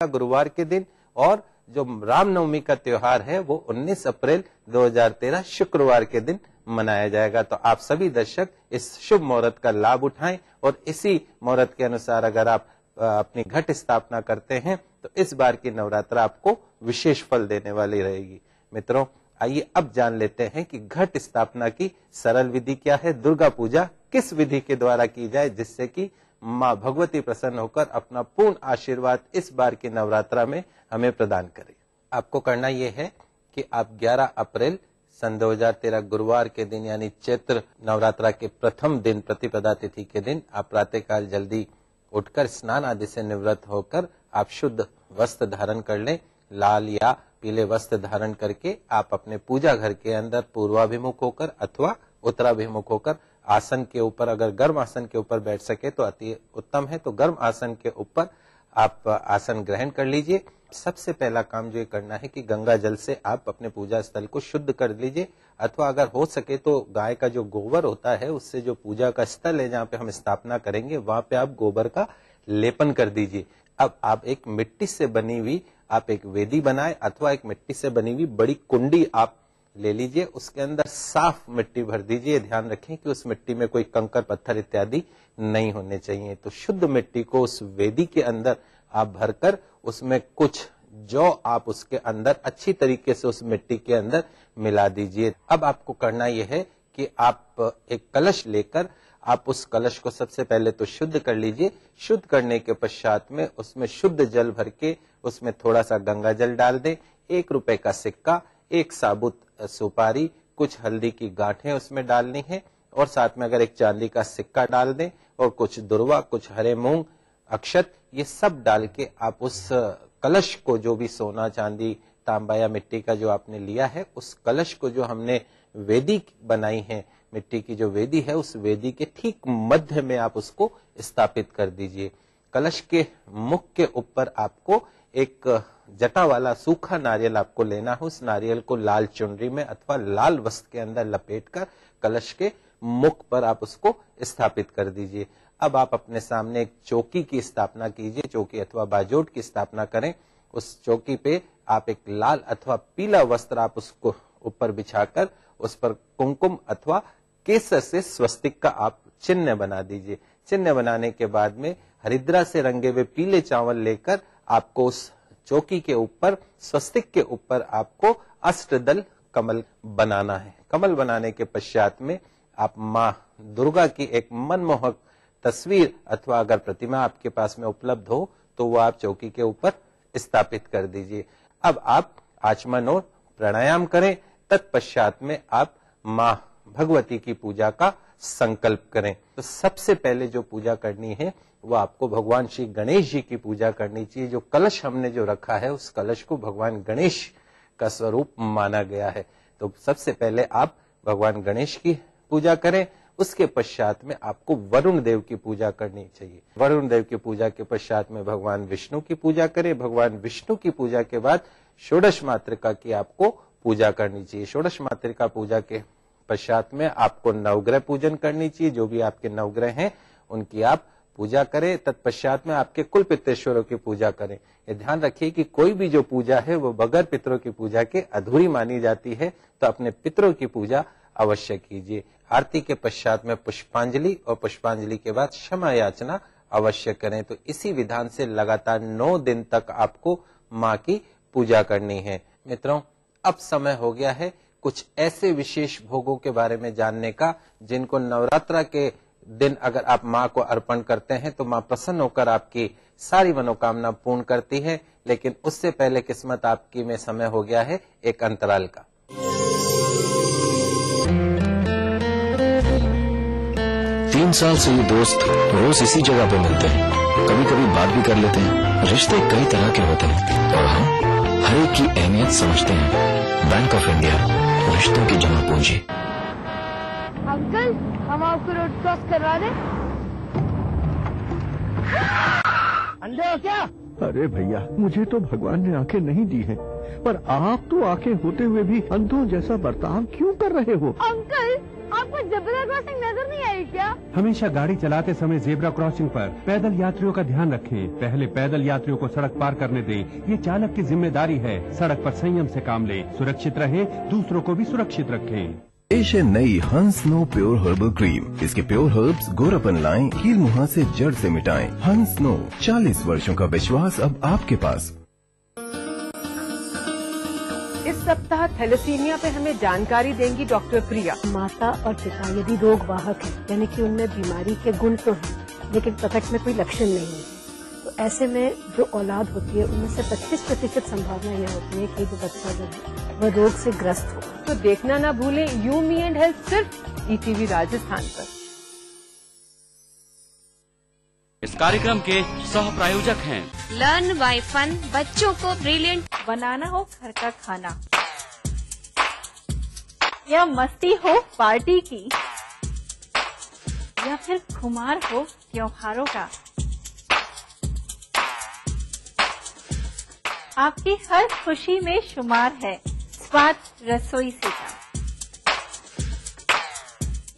गुरुवार के दिन, और जो रामनवमी का त्योहार है वो 19 अप्रैल 2013 शुक्रवार के दिन मनाया जाएगा। तो आप सभी दर्शक इस शुभ मुहूर्त का लाभ उठाएं और इसी मुहूर्त के अनुसार अगर आप अपनी घट स्थापना करते हैं तो इस बार की नवरात्रा आपको विशेष फल देने वाली रहेगी। मित्रों, आइए अब जान लेते हैं कि घट स्थापना की सरल विधि क्या है, दुर्गा पूजा किस विधि के द्वारा की जाए जिससे कि माँ भगवती प्रसन्न होकर अपना पूर्ण आशीर्वाद इस बार की नवरात्रा में हमें प्रदान करे। आपको करना यह है कि आप 11 अप्रैल सन 2013 गुरुवार के दिन यानी चैत्र नवरात्रा के प्रथम दिन प्रतिपदा तिथि के दिन आप प्रातःकाल जल्दी उठकर स्नान आदि से निवृत्त होकर आप शुद्ध वस्त्र धारण कर लें। लाल या पीले वस्त्र धारण करके आप अपने पूजा घर के अंदर पूर्वाभिमुख होकर अथवा उत्तराभिमुख होकर आसन के ऊपर, अगर गर्म आसन के ऊपर बैठ सके तो अति उत्तम है, तो गर्म आसन के ऊपर आप आसन ग्रहण कर लीजिए। सबसे पहला काम जो ये करना है कि गंगा जल से आप अपने पूजा स्थल को शुद्ध कर लीजिए, अथवा अगर हो सके तो गाय का जो गोबर होता है उससे जो पूजा का स्थल है जहाँ पे हम स्थापना करेंगे वहां पे आप गोबर का लेपन कर दीजिए। अब आप एक मिट्टी से बनी हुई आप एक वेदी बनाए अथवा एक मिट्टी से बनी हुई बड़ी कुंडी आप ले लीजिए, उसके अंदर साफ मिट्टी भर दीजिए। ध्यान रखें कि उस मिट्टी में कोई कंकर पत्थर इत्यादि नहीं होने चाहिए। तो शुद्ध मिट्टी को उस वेदी के अंदर आप भरकर उसमें कुछ जौ आप उसके अंदर अच्छी तरीके से उस मिट्टी के अंदर मिला दीजिए। अब आपको करना यह है कि आप एक कलश लेकर आप उस कलश को सबसे पहले तो शुद्ध कर लीजिए। शुद्ध करने के पश्चात में उसमें शुद्ध जल भर के उसमें थोड़ा सा गंगा जल डाल दें, 1 रुपए का सिक्का, एक साबुत सुपारी, कुछ हल्दी की गांठें उसमें डालनी है और साथ में अगर एक चांदी का सिक्का डाल दें और कुछ दुर्वा, कुछ हरे मूंग, अक्षत, ये सब डाल के आप उस कलश को, जो भी सोना चांदी तांबा या मिट्टी का जो आपने लिया है, उस कलश को जो हमने वेदी बनाई है, मिट्टी की जो वेदी है, उस वेदी के ठीक मध्य में आप उसको स्थापित कर दीजिए। कलश के मुख के ऊपर आपको एक जटा वाला सूखा नारियल आपको लेना है। उस नारियल को लाल चुनरी में अथवा लाल वस्त्र के अंदर लपेटकर कलश के मुख पर आप उसको स्थापित कर दीजिए। अब आप अपने सामने एक चौकी की स्थापना कीजिए, चौकी अथवा बाजोट की स्थापना करें। उस चौकी पे आप एक लाल अथवा पीला वस्त्र आप उसको ऊपर बिछाकर उस पर कुमकुम अथवा केसर से स्वस्तिक का आप चिन्ह बना दीजिए। चिन्ह बनाने के बाद में हरिद्रा से रंगे हुए पीले चावल लेकर आपको उस चौकी के ऊपर, स्वस्तिक के ऊपर आपको अष्टदल कमल बनाना है। कमल बनाने के पश्चात में आप माँ दुर्गा की एक मनमोहक तस्वीर अथवा अगर प्रतिमा आपके पास में उपलब्ध हो तो वो आप चौकी के ऊपर स्थापित कर दीजिए। अब आप आचमन और प्राणायाम करें। तत्पश्चात में आप माँ भगवती की पूजा का संकल्प करें। तो सबसे पहले जो पूजा करनी है वो आपको भगवान श्री गणेश जी की पूजा करनी चाहिए। जो कलश हमने जो रखा है उस कलश को भगवान गणेश का स्वरूप माना गया है। तो सबसे पहले आप भगवान गणेश की पूजा करें। उसके पश्चात में आपको वरुण देव की पूजा करनी चाहिए। वरुण देव की पूजा के पश्चात में भगवान विष्णु की पूजा करें। भगवान विष्णु की पूजा के बाद षोडश मातृका की आपको पूजा करनी चाहिए। षोडश मातृका पूजा के पश्चात में आपको नवग्रह पूजन करनी चाहिए। जो भी आपके नवग्रह हैं उनकी आप पूजा करें। तत्पश्चात में आपके कुल पितृश्वरों की पूजा करें। ये ध्यान रखिए कि कोई भी जो पूजा है वो बगैर पितरों की पूजा के अधूरी मानी जाती है, तो अपने पितरों की पूजा अवश्य कीजिए। आरती के पश्चात में पुष्पांजलि और पुष्पांजलि के बाद क्षमा याचना अवश्य करें। तो इसी विधान से लगातार 9 दिन तक आपको माँ की पूजा करनी है। मित्रों, अब समय हो गया है कुछ ऐसे विशेष भोगों के बारे में जानने का जिनको नवरात्रा के दिन अगर आप माँ को अर्पण करते हैं तो माँ प्रसन्न होकर आपकी सारी मनोकामना पूर्ण करती है। लेकिन उससे पहले किस्मत आपकी में समय हो गया है एक अंतराल का। 3 साल से ये दोस्त रोज इसी जगह पे मिलते हैं। कभी कभी बात भी कर लेते हैं। रिश्ते कई तरह के होते हैं और हम हर एक की अहमियत समझते हैं। बैंक ऑफ इंडिया, रिश्तों की जमा पूंजी। अंकल, हम आपको रोड क्रॉस करवा दें? अंधे हो क्या? अरे भैया, मुझे तो भगवान ने आंखें नहीं दी हैं, पर आप तो आंखें होते हुए भी अंधों जैसा बर्ताव क्यों कर रहे हो? अंकल, आपको ज़ेब्रा क्रॉसिंग नजर नहीं आई क्या? हमेशा गाड़ी चलाते समय जेब्रा क्रॉसिंग पर पैदल यात्रियों का ध्यान रखें। पहले पैदल यात्रियों को सड़क पार करने दें। ये चालक की जिम्मेदारी है। सड़क पर संयम से काम लें, सुरक्षित रहें, दूसरों को भी सुरक्षित रखें। पेश है नई हंस नो प्योर हर्बल क्रीम। इसके प्योर हर्ब्स गोरापन लाएं, कील मुहां से जड़ से मिटाएं। हंस नो, 40 वर्षों का विश्वास अब आपके पास। इस सप्ताह थैलेसीमिया पे हमें जानकारी देंगी डॉक्टर प्रिया। माता और पिता यदि रोग वाहक है, यानी कि उनमें बीमारी के गुण तो हैं, लेकिन प्रकट में कोई लक्षण नहीं है, तो ऐसे में जो औलाद होती है उनमें से 25% संभावना यह होती है कि जो बच्चा जो है वह रोग से ग्रस्त हो। तो देखना ना भूलें यू मी एंड हेल्थ सिर्फ ईटीवी राजस्थान पर। इस कार्यक्रम के सह प्रायोजक हैं लर्न बाय फन, बच्चों को ब्रिलियंट बनाना हो घर का खाना या मस्ती हो पार्टी की या फिर खुमार हो त्योहारों का, आपकी हर खुशी में शुमार है स्वाद रसोई से का।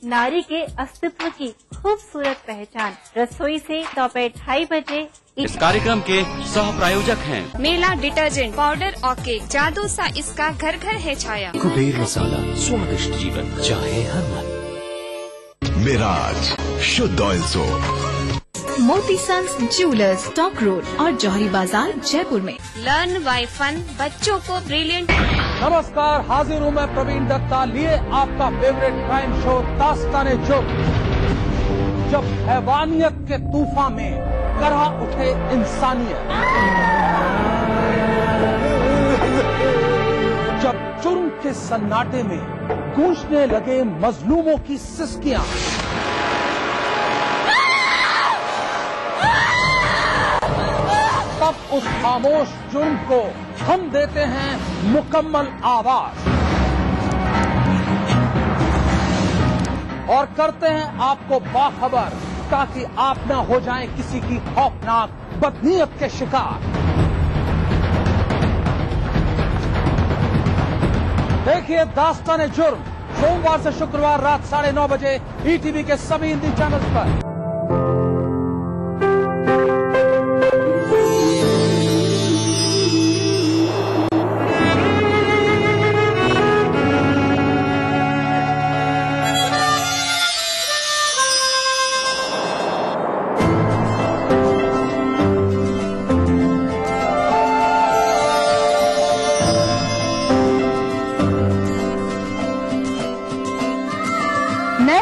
नारी के अस्तित्व की खूबसूरत पहचान रसोई से दोपहर 2:30 बजे। इस कार्यक्रम के सह प्रायोजक हैं मेला डिटर्जेंट पाउडर ओके, जादू सा इसका घर घर है छाया। कुबेर मसाला, स्वादिष्ट जीवन चाहे हर मन। मिराज शुद्ध ऑयल सोप। मोती सन्स ज्वेलर्स, स्टॉक रोड और जौहरी बाजार जयपुर में। लर्न बाय फन, बच्चों को ब्रिलियंट। नमस्कार, हाजिर हूँ मैं प्रवीण दत्ता लिए आपका फेवरेट क्राइम शो दास्ताने जुर्म। जब हैवानियत के तूफान में करहा उठे इंसानियत, जब जुर्म के सन्नाटे में गूंजने लगे मजलूमों की सिसकियां, तब उस खामोश जुर्म को हम देते हैं मुकम्मल आवाज और करते हैं आपको बाखबर, ताकि आप न हो जाएं किसी की खौफनाक बदनीयत के शिकार। देखिए दास्ताने जुर्म सोमवार से शुक्रवार रात 9:30 बजे ईटीवी के सभी हिंदी चैनल्स पर।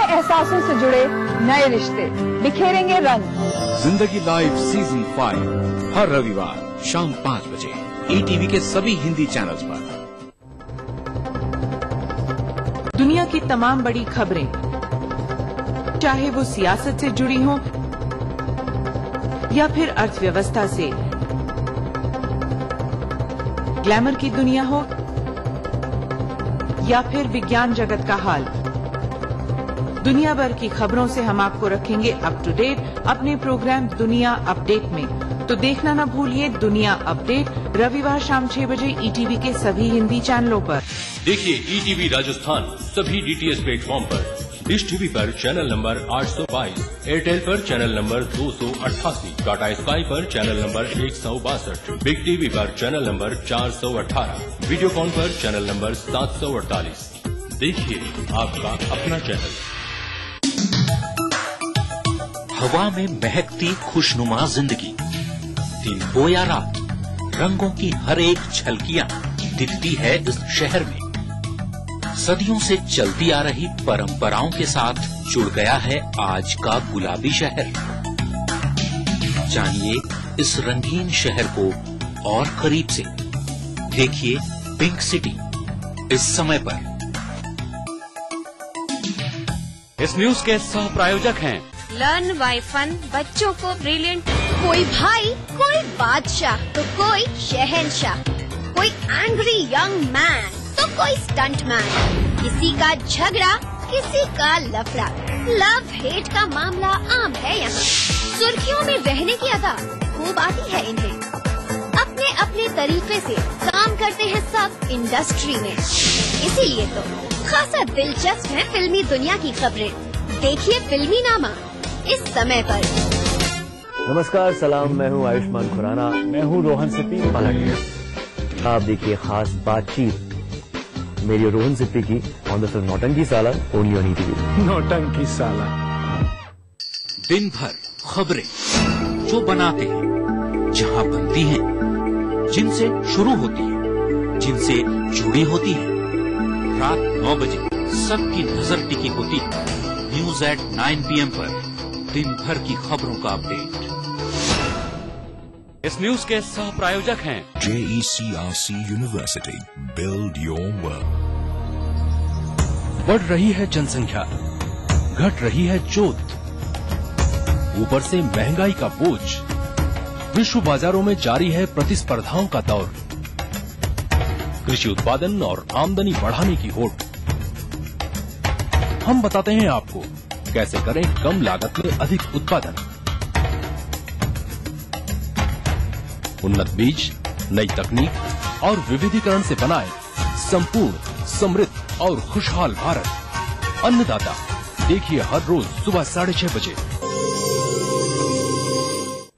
एहसासों से जुड़े नए रिश्ते बिखेरेंगे रंग। जिंदगी लाइव सीजन 5 हर रविवार शाम 5 बजे ईटीवी के सभी हिंदी चैनल्स पर। दुनिया की तमाम बड़ी खबरें, चाहे वो सियासत से जुड़ी हों या फिर अर्थव्यवस्था से, ग्लैमर की दुनिया हो या फिर विज्ञान जगत का हाल, दुनिया भर की खबरों से हम आपको रखेंगे अप टू डेट अपने प्रोग्राम दुनिया अपडेट में। तो देखना न भूलिए दुनिया अपडेट रविवार शाम 6 बजे ईटीवी के सभी हिंदी चैनलों पर। देखिए ईटीवी राजस्थान सभी डीटीएच प्लेटफॉर्म पर, डिश टीवी पर चैनल नंबर 822, एयरटेल पर चैनल नंबर 288, टाटा स्काई पर चैनल नंबर 162, बिग टीवी पर चैनल नंबर 418, वीडियोकॉन पर चैनल नंबर 748। देखिए आपका अपना चैनल। हवा में महकती खुशनुमा जिंदगी, दिन हो या रात, रंगों की हर एक झलकियां दिखती है इस शहर में। सदियों से चलती आ रही परंपराओं के साथ जुड़ गया है आज का गुलाबी शहर। जानिए इस रंगीन शहर को और करीब से। देखिए पिंक सिटी इस समय पर। इस न्यूज के सह प्रायोजक हैं लर्न बाय फन, बच्चों को ब्रिलियंट। कोई भाई, कोई बादशाह तो कोई शहंशाह, कोई एंग्री यंग मैन तो कोई स्टंट मैन, किसी का झगड़ा किसी का लफड़ा, लव हेट का मामला आम है यहाँ। सुर्खियों में रहने की अदा खूब आती है इन्हें, अपने अपने तरीके से काम करते हैं सब इंडस्ट्री में, इसीलिए तो खासा दिलचस्प है फिल्मी दुनिया की खबरें। देखिए फिल्मी नामा इस समय पर। नमस्कार, सलाम, मैं हूँ आयुष्मान खुराना। मैं हूँ रोहन सिप्पी। आप देखिए खास बातचीत मेरी और रोहन सिप्पी की ऑन द फिल्म नौटंकी साला, ओनली ऑन ईटीवी। नौटंकी साला। दिन भर खबरें जो बनाते हैं, जहां बनती हैं, जिनसे शुरू होती है, जिनसे जुड़ी होती है। रात 9 बजे सबकी नजर टिकी होती है न्यूज एट 9 PM पर। दिन भर की खबरों का अपडेट। इस न्यूज के सह प्रायोजक हैं JECRC university, build your world. बढ़ रही है जनसंख्या, घट रही है जोत, ऊपर से महंगाई का बोझ, विश्व बाजारों में जारी है प्रतिस्पर्धाओं का दौर, कृषि उत्पादन और आमदनी बढ़ाने की होड़। हम बताते हैं आपको कैसे करें कम लागत में अधिक उत्पादन। उन्नत बीज, नई तकनीक और विविधीकरण से बनाए संपूर्ण, समृद्ध और खुशहाल भारत। अन्नदाता देखिए हर रोज सुबह 6:30 बजे।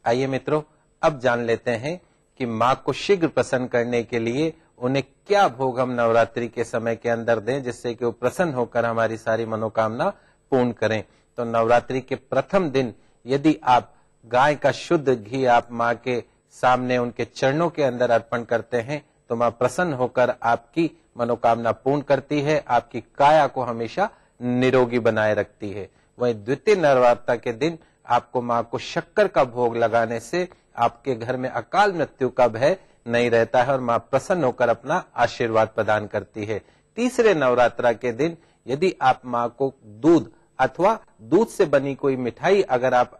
आइए मित्रों, अब जान लेते हैं कि माँ को शीघ्र प्रसन्न करने के लिए उन्हें क्या भोग हम नवरात्रि के समय के अंदर दें, जिससे कि वो प्रसन्न होकर हमारी सारी मनोकामना पूर्ण करें। तो नवरात्रि के प्रथम दिन यदि आप गाय का शुद्ध घी आप माँ के सामने उनके चरणों के अंदर अर्पण करते हैं तो माँ प्रसन्न होकर आपकी मनोकामना पूर्ण करती है, आपकी काया को हमेशा निरोगी बनाए रखती है। वहीं द्वितीय नवरात्र के दिन आपको माँ को शक्कर का भोग लगाने से आपके घर में अकाल मृत्यु का भय नहीं रहता है और माँ प्रसन्न होकर अपना आशीर्वाद प्रदान करती है। तीसरे नवरात्र के दिन यदि आप माँ को दूध अथवा दूध से बनी कोई मिठाई अगर आप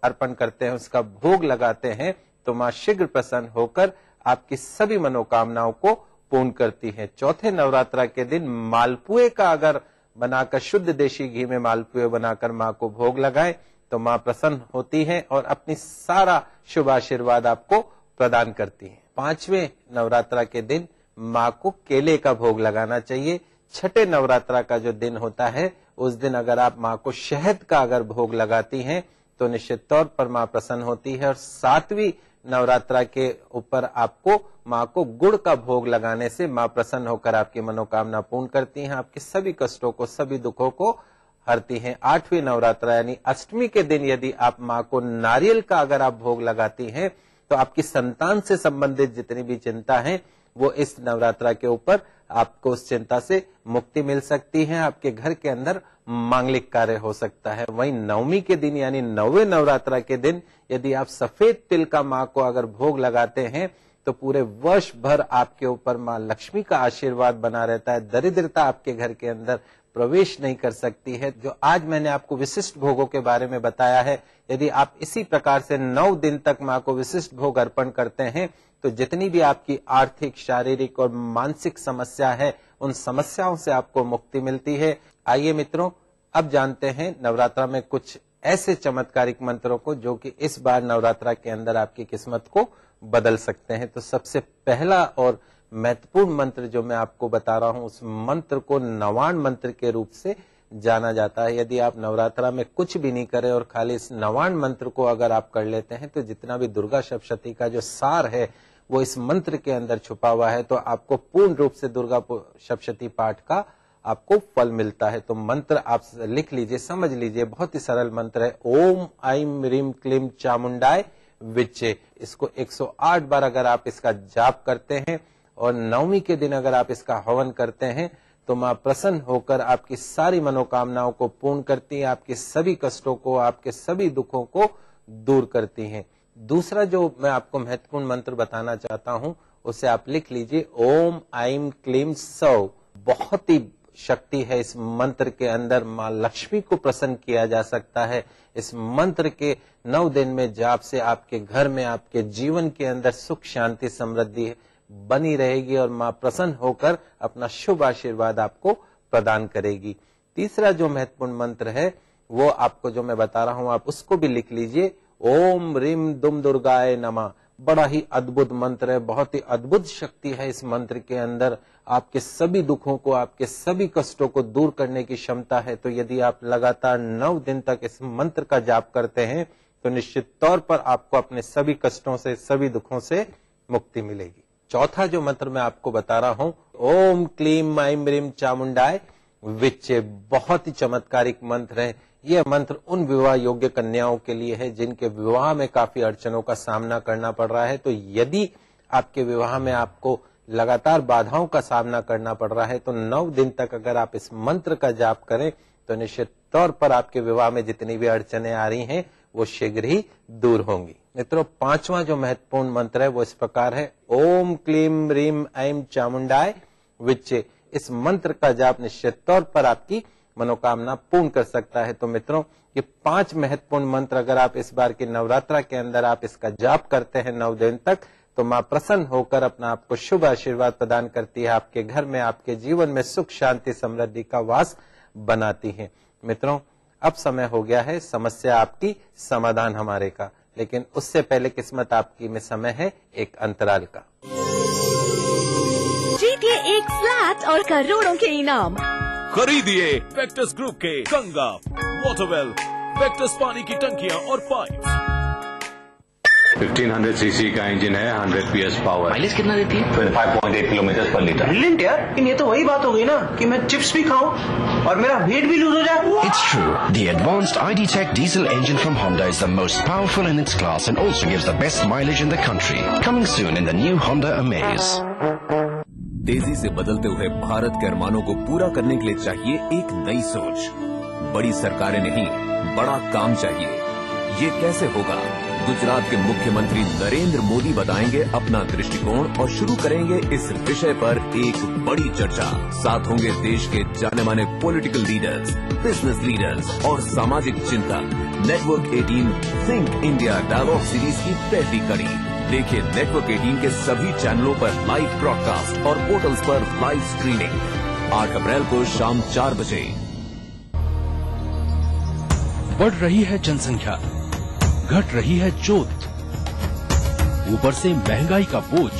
अर्पण करते हैं, उसका भोग लगाते हैं, तो माँ शीघ्र प्रसन्न होकर आपकी सभी मनोकामनाओं को पूर्ण करती है। चौथे नवरात्र के दिन मालपुए का अगर बनाकर शुद्ध देशी घी में मालपुए बनाकर माँ को भोग लगाएं तो माँ प्रसन्न होती है और अपनी सारा शुभ आशीर्वाद आपको प्रदान करती है। पांचवें नवरात्र के दिन माँ को केले का भोग लगाना चाहिए। छठे नवरात्र का जो दिन होता है उस दिन अगर आप माँ को शहद का अगर भोग लगाती हैं तो निश्चित तौर पर माँ प्रसन्न होती है। और सातवीं नवरात्रा के ऊपर आपको माँ को गुड़ का भोग लगाने से माँ प्रसन्न होकर आपकी मनोकामना पूर्ण करती हैं, आपके सभी कष्टों को, सभी दुखों को हरती हैं। आठवीं नवरात्रा यानी अष्टमी के दिन यदि आप माँ को नारियल का अगर आप भोग लगाती हैं तो आपकी संतान से संबंधित जितनी भी चिंता है वो इस नवरात्रा के ऊपर आपको उस चिंता से मुक्ति मिल सकती है, आपके घर के अंदर मांगलिक कार्य हो सकता है। वहीं नवमी के दिन यानी 9वें नवरात्रा के दिन यदि आप सफेद तिल का माँ को अगर भोग लगाते हैं तो पूरे वर्ष भर आपके ऊपर माँ लक्ष्मी का आशीर्वाद बना रहता है, दरिद्रता आपके घर के अंदर प्रवेश नहीं कर सकती है। जो आज मैंने आपको विशिष्ट भोगों के बारे में बताया है, यदि आप इसी प्रकार से 9 दिन तक माँ को विशिष्ट भोग अर्पण करते हैं तो जितनी भी आपकी आर्थिक, शारीरिक और मानसिक समस्या है उन समस्याओं से आपको मुक्ति मिलती है। आइए मित्रों, अब जानते हैं नवरात्रा में कुछ ऐसे चमत्कारिक मंत्रों को जो कि इस बार नवरात्रा के अंदर आपकी किस्मत को बदल सकते हैं। तो सबसे पहला और महत्वपूर्ण मंत्र जो मैं आपको बता रहा हूं उस मंत्र को नवाण मंत्र के रूप से जाना जाता है। यदि आप नवरात्रा में कुछ भी नहीं करें और खाली इस नवाण मंत्र को अगर आप कर लेते हैं तो जितना भी दुर्गा सप्तशती का जो सार है वो इस मंत्र के अंदर छुपा हुआ है, तो आपको पूर्ण रूप से दुर्गा सप्तशती पाठ का आपको फल मिलता है। तो मंत्र आप लिख लीजिए, समझ लीजिए, बहुत ही सरल मंत्र है। ओम ऐं ह्रीं क्लीं चामुंडाय विच्चे। इसको 108 बार अगर आप इसका जाप करते हैं और नवमी के दिन अगर आप इसका हवन करते हैं तो माँ प्रसन्न होकर आपकी सारी मनोकामनाओं को पूर्ण करती है, आपके सभी कष्टों को, आपके सभी दुखों को दूर करती हैं। दूसरा जो मैं आपको महत्वपूर्ण मंत्र बताना चाहता हूं उसे आप लिख लीजिए, ओम ऐं क्लीं सौः। बहुत ही शक्ति है इस मंत्र के अंदर, माँ लक्ष्मी को प्रसन्न किया जा सकता है। इस मंत्र के 9 दिन में जाप से आपके घर में, आपके जीवन के अंदर सुख, शांति, समृद्धि बनी रहेगी और माँ प्रसन्न होकर अपना शुभ आशीर्वाद आपको प्रदान करेगी। तीसरा जो महत्वपूर्ण मंत्र है वो आपको जो मैं बता रहा हूं आप उसको भी लिख लीजिए, ओम ह्रीं दुम दुर्गाय नमः। बड़ा ही अद्भुत मंत्र है, बहुत ही अद्भुत शक्ति है इस मंत्र के अंदर। आपके सभी दुखों को, आपके सभी कष्टों को दूर करने की क्षमता है। तो यदि आप लगातार 9 दिन तक इस मंत्र का जाप करते हैं तो निश्चित तौर पर आपको अपने सभी कष्टों से, सभी दुखों से मुक्ति मिलेगी। चौथा जो मंत्र मैं आपको बता रहा हूं, ओम क्लीम ऐं ह्रीं चामुंडाय, विच बहुत ही चमत्कारिक मंत्र है। यह मंत्र उन विवाह योग्य कन्याओं के लिए है जिनके विवाह में काफी अड़चनों का सामना करना पड़ रहा है। तो यदि आपके विवाह में आपको लगातार बाधाओं का सामना करना पड़ रहा है तो 9 दिन तक अगर आप इस मंत्र का जाप करें तो निश्चित तौर पर आपके विवाह में जितनी भी अड़चनें आ रही हैं वो शीघ्र ही दूर होंगी। मित्रों, 5वां जो महत्वपूर्ण मंत्र है वो इस प्रकार है, ओम क्लीम ह्रीं ऐं चामुंडाय, विच इस मंत्र का जाप निश्चित तौर पर आपकी मनोकामना पूर्ण कर सकता है। तो मित्रों, ये 5 महत्वपूर्ण मंत्र अगर आप इस बार के नवरात्रा के अंदर आप इसका जाप करते हैं 9 दिन तक तो मां प्रसन्न होकर अपना आपको शुभ आशीर्वाद प्रदान करती है, आपके घर में, आपके जीवन में सुख शांति समृद्धि का वास बनाती है। मित्रों, अब समय हो गया है समस्या आपकी, समाधान हमारे का, लेकिन उससे पहले किस्मत आपकी में समय है एक अंतराल का। जीतिए एक फ्लैट और करोड़ों के इनाम। खरीदिए वेक्टस ग्रुप के गंगा, वाटरवेल, वेक्टस पानी की टंकियां और पाइप। 1500 सीसी का इंजन है, 100 PS पावर। माइलेज कितना देती है? 25.8 किलोमीटर पर लीटर। ब्रिलियंट यार, लेकिन ये तो वही बात हो गई ना कि मैं चिप्स भी खाऊं और मेरा वेट भी लूज हो जाए। It's true. The advanced ID.Tech diesel engine from Honda is the most powerful in its class and also gives the best mileage in the country. Coming soon in the new Honda Amaze. तेजी से बदलते हुए भारत के अरमानों को पूरा करने के लिए चाहिए एक नई सोच। बड़ी सरकारें नहीं, बड़ा काम चाहिए। ये कैसे होगा? गुजरात के मुख्यमंत्री नरेंद्र मोदी बताएंगे अपना दृष्टिकोण और शुरू करेंगे इस विषय पर एक बड़ी चर्चा। साथ होंगे देश के जाने माने पॉलिटिकल लीडर्स, बिजनेस लीडर्स और सामाजिक चिंतक। Network 18 think India dialogue series की पहली कड़ी देखिए नेटवर्क 18 के सभी चैनलों पर लाइव ब्रॉडकास्ट और पोर्टल्स पर लाइव स्ट्रीमिंग 8 अप्रैल को शाम 4 बजे। बढ़ रही है जनसंख्या, घट रही है जोत, ऊपर से महंगाई का बोझ,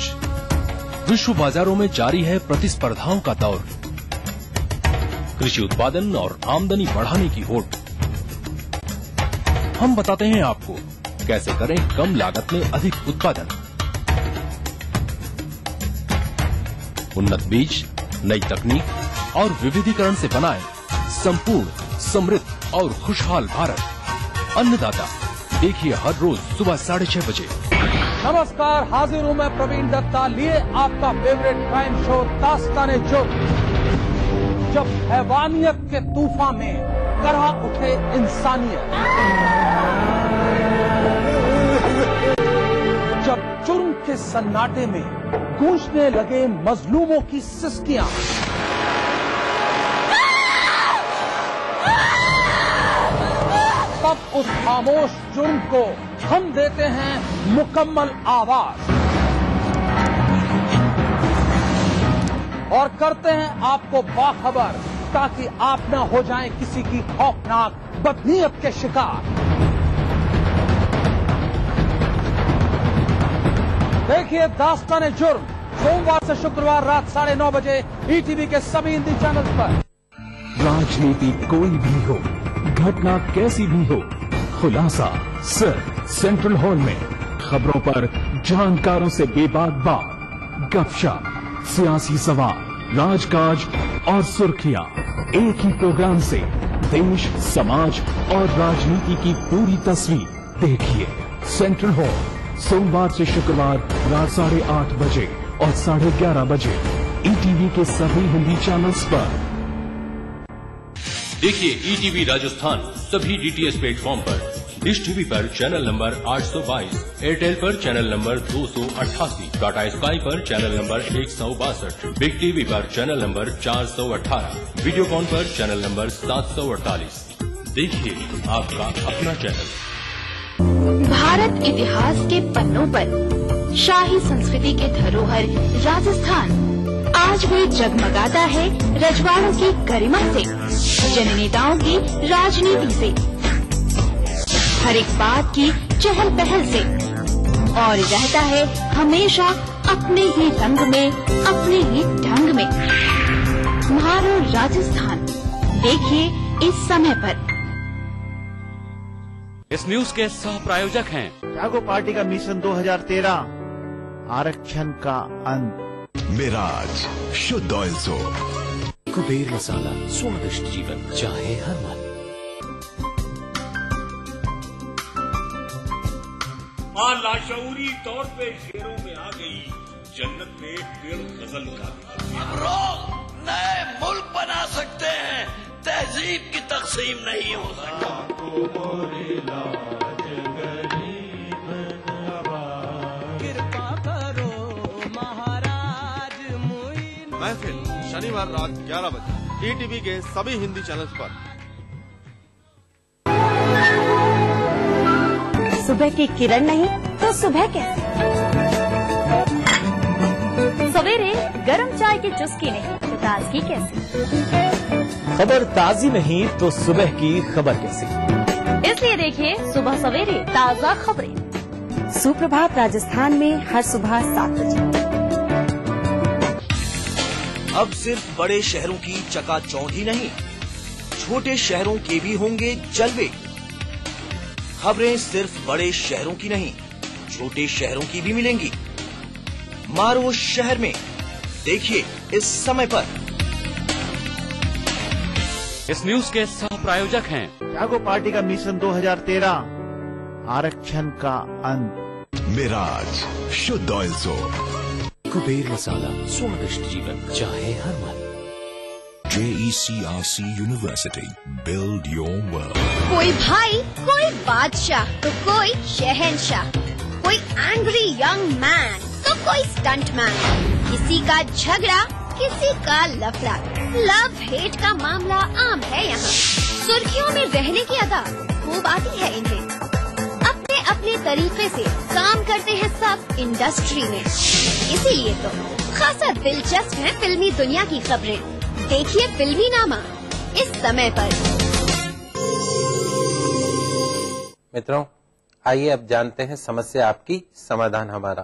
विश्व बाजारों में जारी है प्रतिस्पर्धाओं का दौर, कृषि उत्पादन और आमदनी बढ़ाने की होड़। हम बताते हैं आपको कैसे करें कम लागत में अधिक उत्पादन। उन्नत बीज, नई तकनीक और विविधीकरण से बनाएं संपूर्ण, समृद्ध और खुशहाल भारत। अन्नदाता देखिए हर रोज सुबह 6:30 बजे। नमस्कार, हाजिर हूं मैं प्रवीण दत्ता, लिए आपका फेवरेट क्राइम शो दास्ताने जुर्म। जब हैवानियत के तूफान में करहा उठे इंसानियत, जब जुर्म के सन्नाटे में गूंजने लगे मजलूमों की सिसकियां, तब उस खामोश जुर्म को हम देते हैं मुकम्मल आवाज और करते हैं आपको बाखबर, ताकि आप न हो जाएं किसी की खौफनाक बदनीयत के शिकार। देखिए दास्ताने जुर्म सोमवार से शुक्रवार रात 9:30 बजे ETV के सभी हिंदी चैनल पर। राजनीति कोई भी हो, घटना कैसी भी हो, खुलासा सिर्फ सेंट्रल हॉल में। खबरों पर जानकारों से बेबाक बात, गपशप, सियासी सवाल, राजकाज और सुर्खियां एक ही प्रोग्राम से देश, समाज और राजनीति की पूरी तस्वीर देखिए। सेंट्रल हॉल सोमवार से शुक्रवार रात 8:30 बजे और 11:30 बजे ETV के सभी हिंदी चैनल्स पर। देखिए ETV राजस्थान सभी DTH प्लेटफॉर्म पर, डिश टीवी पर चैनल नंबर 822, एयरटेल पर चैनल नंबर 288, टाटा स्काई पर चैनल नंबर 162, बिग टीवी पर चैनल नंबर 418, वीडियोकॉन पर चैनल नंबर 748। देखिए आपका अपना चैनल। भारत इतिहास के पन्नों पर शाही संस्कृति के धरोहर राजस्थान आज भी जगमगाता है रजवाड़ों की गरिमा से, जननेताओं की राजनीति से, हर एक बात की चहल पहल से। और रहता है हमेशा अपने ही रंग में, अपने ही ढंग में। म्हारो राजस्थान देखिए इस समय पर। इस न्यूज के सह प्रायोजक हैं जागो पार्टी का मिशन 2013 आरक्षण का अंत। मिराज शुद्ध ऑयल सोप। कुबेर मसाला, स्वादिष्ट जीवन चाहे हर मन। मां लाशऊरी तौर पे शेरों में आ गई, जन्नत में पेड़ गजल गा दी। नए मुल्क बना सकते हैं, तहजीब की तकसीम नहीं हो महफिल शनिवार रात 11 बजे ईटीवी के सभी हिंदी चैनल्स पर। सुबह की किरण नहीं तो सुबह कैसे? सवेरे गरम चाय की चुस्की नहीं तो ताजगी कैसी? खबर ताजी नहीं तो सुबह की खबर कैसी? इसलिए देखिए सुबह सवेरे ताजा खबरें। सुप्रभात राजस्थान में हर सुबह 7 बजे। अब सिर्फ बड़े शहरों की चकाचौंध ही नहीं, छोटे शहरों के भी होंगे जलवे। खबरें सिर्फ बड़े शहरों की नहीं, छोटे शहरों की भी मिलेंगी। मारो शहर में देखिए इस समय पर। इस न्यूज के सह प्रायोजक हैं जागो पार्टी का मिशन 2013 आरक्षण का अंत। मिराज शुद्ध ऑयल सोप। कुबेर मसाला, स्वादिष्ट जीवन चाहे हर मन। JECRC University, build your world. कोई भाई, कोई बादशाह तो कोई शहंशाह, कोई एंग्री यंग मैन तो कोई स्टंट मैन। किसी का झगड़ा, किसी का लफड़ा, लव हेट का मामला आम है यहाँ। सुर्खियों में रहने की अदा खूब आती है इन्हें। अपने अपने तरीके से काम करते हैं सब इंडस्ट्री में। इसीलिए तो खासा दिलचस्प है फिल्मी दुनिया की खबरें। देखिए फिल्मी नामा इस समय पर। मित्रों, आइए अब जानते हैं समस्या आपकी, समाधान हमारा।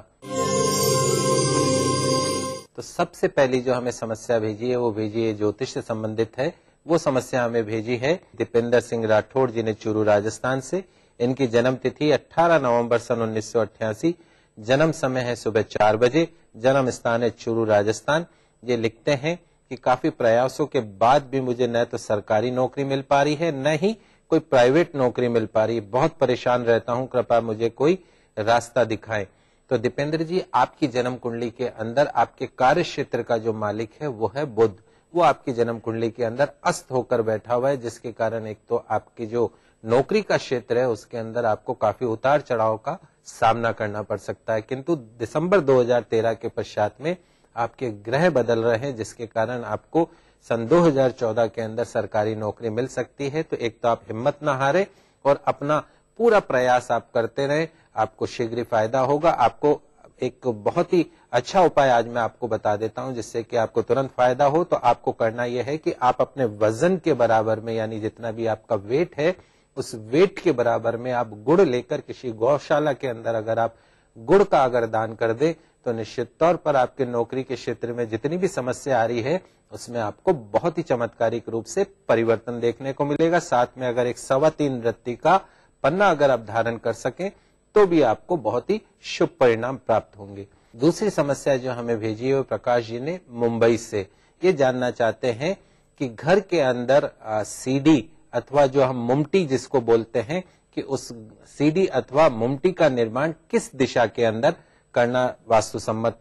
तो सबसे पहली जो हमें समस्या भेजी है वो भेजी है ज्योतिष से संबंधित है। वो समस्या हमें भेजी है दीपेंद्र सिंह राठौड़ जी ने चूरू राजस्थान से। इनकी जन्म तिथि 18 नवंबर सन 1988, जन्म समय है सुबह 4 बजे, जन्म स्थान है चूरू राजस्थान। ये लिखते हैं कि काफी प्रयासों के बाद भी मुझे न तो सरकारी नौकरी मिल पा रही है, न ही कोई प्राइवेट नौकरी मिल पा रही है। बहुत परेशान रहता हूं, कृपया मुझे कोई रास्ता दिखाएं। तो दीपेंद्र जी, आपकी जन्म कुंडली के अंदर आपके कार्य क्षेत्र का जो मालिक है वो है बुध। वो आपकी जन्म कुंडली के अंदर अस्त होकर बैठा हुआ है, जिसके कारण एक तो आपकी जो नौकरी का क्षेत्र है उसके अंदर आपको काफी उतार चढ़ाव का सामना करना पड़ सकता है। किंतु दिसंबर 2013 के पश्चात में आपके ग्रह बदल रहे हैं, जिसके कारण आपको सन 2014 के अंदर सरकारी नौकरी मिल सकती है। तो एक तो आप हिम्मत ना हारे और अपना पूरा प्रयास आप करते रहे, आपको शीघ्र फायदा होगा। आपको एक बहुत ही अच्छा उपाय आज मैं आपको बता देता हूं, जिससे कि आपको तुरंत फायदा हो। तो आपको करना यह है कि आप अपने वजन के बराबर में, यानी जितना भी आपका वेट है उस वेट के बराबर में आप गुड़ लेकर किसी गौशाला के अंदर अगर आप गुड़ का अगर दान कर दे तो निश्चित तौर पर आपके नौकरी के क्षेत्र में जितनी भी समस्या आ रही है उसमें आपको बहुत ही चमत्कारिक रूप से परिवर्तन देखने को मिलेगा। साथ में अगर एक 3.25 रत्ती का पन्ना अगर आप धारण कर सकें तो भी आपको बहुत ही शुभ परिणाम प्राप्त होंगे। दूसरी समस्या जो हमें भेजी है वो प्रकाश जी ने मुंबई से। ये जानना चाहते हैं कि घर के अंदर सीडी अथवा जो हम मुमटी जिसको बोलते हैं, कि उस सीडी अथवा मुमटी का निर्माण किस दिशा के अंदर करना वास्तु सम्मत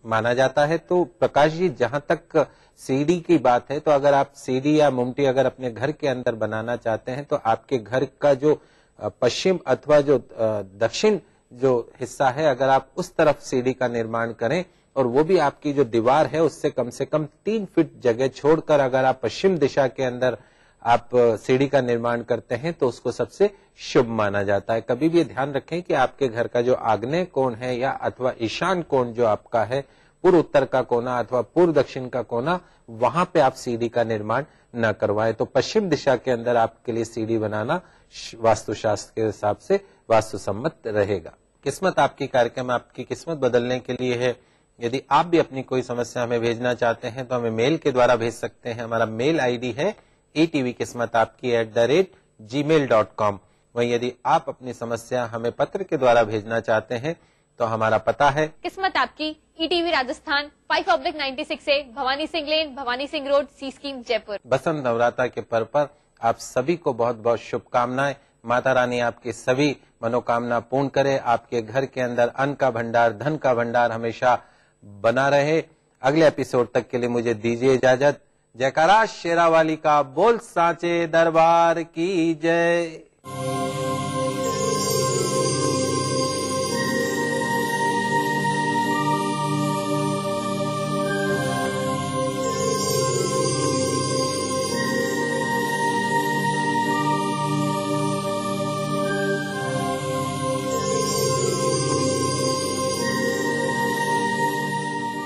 माना जाता है। तो प्रकाश जी, जहां तक सीडी की बात है, तो अगर आप सीडी या मुमटी अगर अपने घर के अंदर बनाना चाहते हैं तो आपके घर का जो पश्चिम अथवा जो दक्षिण जो हिस्सा है, अगर आप उस तरफ सीडी का निर्माण करें और वो भी आपकी जो दीवार है उससे कम से कम 3 फीट जगह छोड़कर अगर आप पश्चिम दिशा के अंदर आप सीढ़ी का निर्माण करते हैं तो उसको सबसे शुभ माना जाता है। कभी भी ध्यान रखें कि आपके घर का जो आग्नेय कोण है या अथवा ईशान कोण जो आपका है, पूर्व उत्तर का कोना अथवा पूर्व दक्षिण का कोना, वहां पे आप सीढ़ी का निर्माण न करवाएं। तो पश्चिम दिशा के अंदर आपके लिए सीढ़ी बनाना वास्तुशास्त्र के हिसाब से वास्तु सम्मत रहेगा। किस्मत आपकी कार्यक्रम आपकी किस्मत बदलने के लिए है। यदि आप भी अपनी कोई समस्या हमें भेजना चाहते हैं तो हमें मेल के द्वारा भेज सकते हैं। हमारा मेल आईडी है etvkismataapki@gmail.com। वहीं यदि आप अपनी समस्या हमें पत्र के द्वारा भेजना चाहते हैं तो हमारा पता है किस्मत आपकी, ईटीवी राजस्थान 5/96 भवानी सिंह लेन, भवानी सिंह रोड, सी स्कीम, जयपुर। बसंत नवरात्र के पर्व पर आप सभी को बहुत बहुत शुभकामनाएं। माता रानी आपकी सभी मनोकामना पूर्ण करे, आपके घर के अंदर अन्न का भंडार, धन का भंडार हमेशा बना रहे। अगले एपिसोड तक के लिए मुझे दीजिए इजाजत। जयकारा शेरावाली का, बोल सांचे दरबार की जय।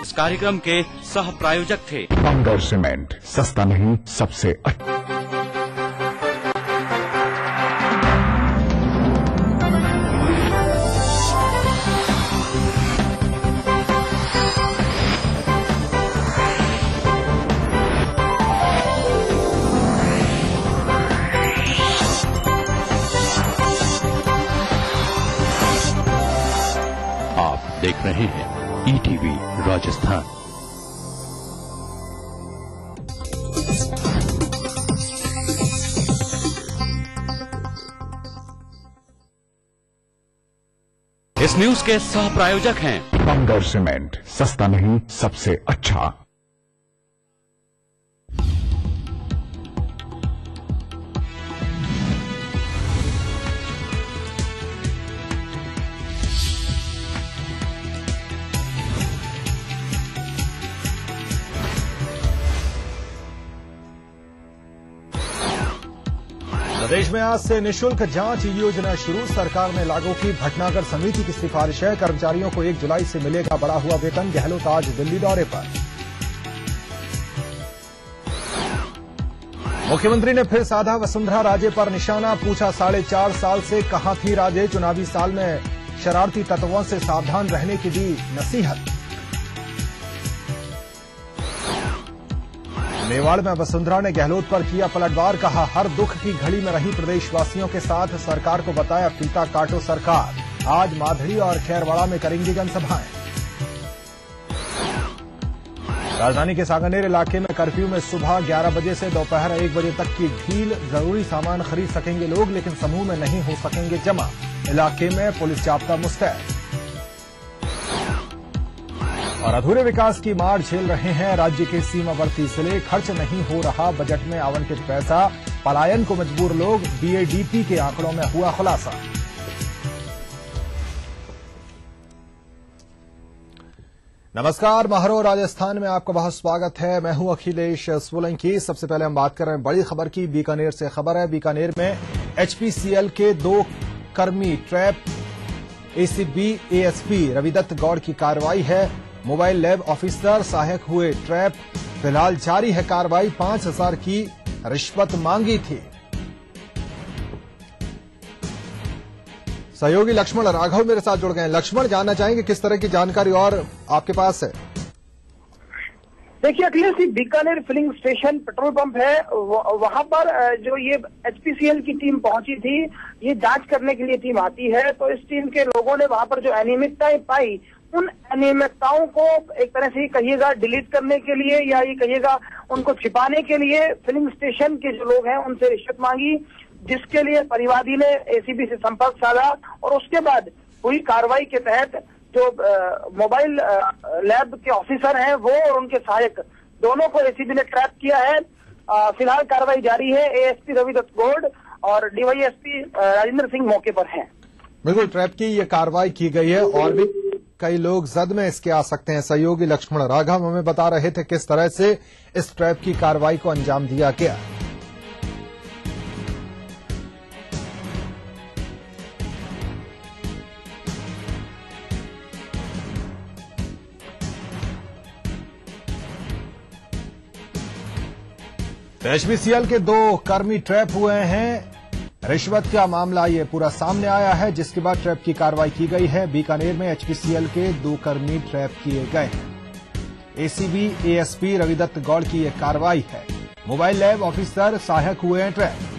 इस कार्यक्रम के सह प्रायोजक थे बंगर सीमेंट, सस्ता नहीं सबसे अच्छा। आप देख रहे हैं ईटीवी राजस्थान। इस न्यूज के सह प्रायोजक हैं बंगर सीमेंट, सस्ता नहीं सबसे अच्छा। प्रदेश में आज से निःशुल्क जांच योजना शुरू। सरकार ने लागू की भटनागर समिति की सिफारिशें। कर्मचारियों को 1 जुलाई से मिलेगा बढ़ा हुआ वेतन। गहलोत आज दिल्ली दौरे पर। मुख्यमंत्री ने फिर साधा वसुंधरा राजे पर निशाना। पूछा 4.5 साल से कहां थी राजे। चुनावी साल में शरारती तत्वों से सावधान रहने की दी नसीहत। मेवाड़ में वसुंधरा ने गहलोत पर किया पलटवार। कहा हर दुख की घड़ी में रही प्रदेशवासियों के साथ। सरकार को बताया फीता काटो सरकार। आज माधड़ी और खैरवाड़ा में करेंगी जनसभाएं। राजधानी के सांगानेर इलाके में कर्फ्यू में सुबह 11 बजे से दोपहर 1 बजे तक की ढील। जरूरी सामान खरीद सकेंगे लोग, लेकिन समूह में नहीं हो सकेंगे जमा। इलाके में पुलिस जाब्ता मुस्तैद। और अधूरे विकास की मार झेल रहे हैं राज्य के सीमावर्ती जिले। खर्च नहीं हो रहा बजट में आवंटित पैसा। पलायन को मजबूर लोग। बीएडीपी के आंकड़ों में हुआ खुलासा। नमस्कार, महारो राजस्थान में आपका बहुत स्वागत है। मैं हूं अखिलेश सोलंकी। सबसे पहले हम बात कर रहे हैं बड़ी खबर की। बीकानेर से खबर है। बीकानेर में एचपीसीएल के 2 कर्मी trap ACB ASP Ravidatt Gaur की कार्रवाई है। मोबाइल लैब ऑफिसर सहायक हुए ट्रैप। फिलहाल जारी है कार्रवाई। 5,000 की रिश्वत मांगी थी। सहयोगी लक्ष्मण राघव मेरे साथ जुड़ गए हैं। लक्ष्मण, जानना चाहेंगे किस तरह की जानकारी और आपके पास है? देखिए Akhilesh, Bikaner filling station petrol pump है, वहां पर जो ये एचपीसीएल की टीम पहुंची थी, ये जांच करने के लिए टीम आती है। तो इस टीम के लोगों ने वहां पर जो अनियमितताएं पाई, उन अनियमितताओं को एक तरह से कहिएगा डिलीट करने के लिए या ये कहिएगा उनको छिपाने के लिए फिलिंग स्टेशन के जो लोग हैं उनसे रिश्वत मांगी, जिसके लिए परिवादी ने एसीबी से संपर्क साधा। और उसके बाद हुई कार्रवाई के तहत जो मोबाइल लैब के ऑफिसर हैं वो और उनके सहायक दोनों को एसीबी ने ट्रैप किया है। फिलहाल कार्रवाई जारी है। एएसपी रविदत्त गौड़ और डीवाईएसपी राजेंद्र सिंह मौके पर हैं। बिल्कुल, ट्रैप की ये कार्रवाई की गई है और भी कई लोग जद में इसके आ सकते हैं। सहयोगी लक्ष्मण राघव हमें बता रहे थे किस तरह से इस ट्रैप की कार्रवाई को अंजाम दिया गया। एचपीसीएल के 2 कर्मी ट्रैप हुए हैं। रिश्वत का मामला ये पूरा सामने आया है, जिसके बाद ट्रैप की कार्रवाई की गई है। बीकानेर में एचपीसीएल के 2 कर्मी ट्रैप किए गए हैं। एसीबी एएसपी रविदत्त गौड़ की यह कार्रवाई है। मोबाइल लैब ऑफिसर सहायक हुए हैं ट्रैप।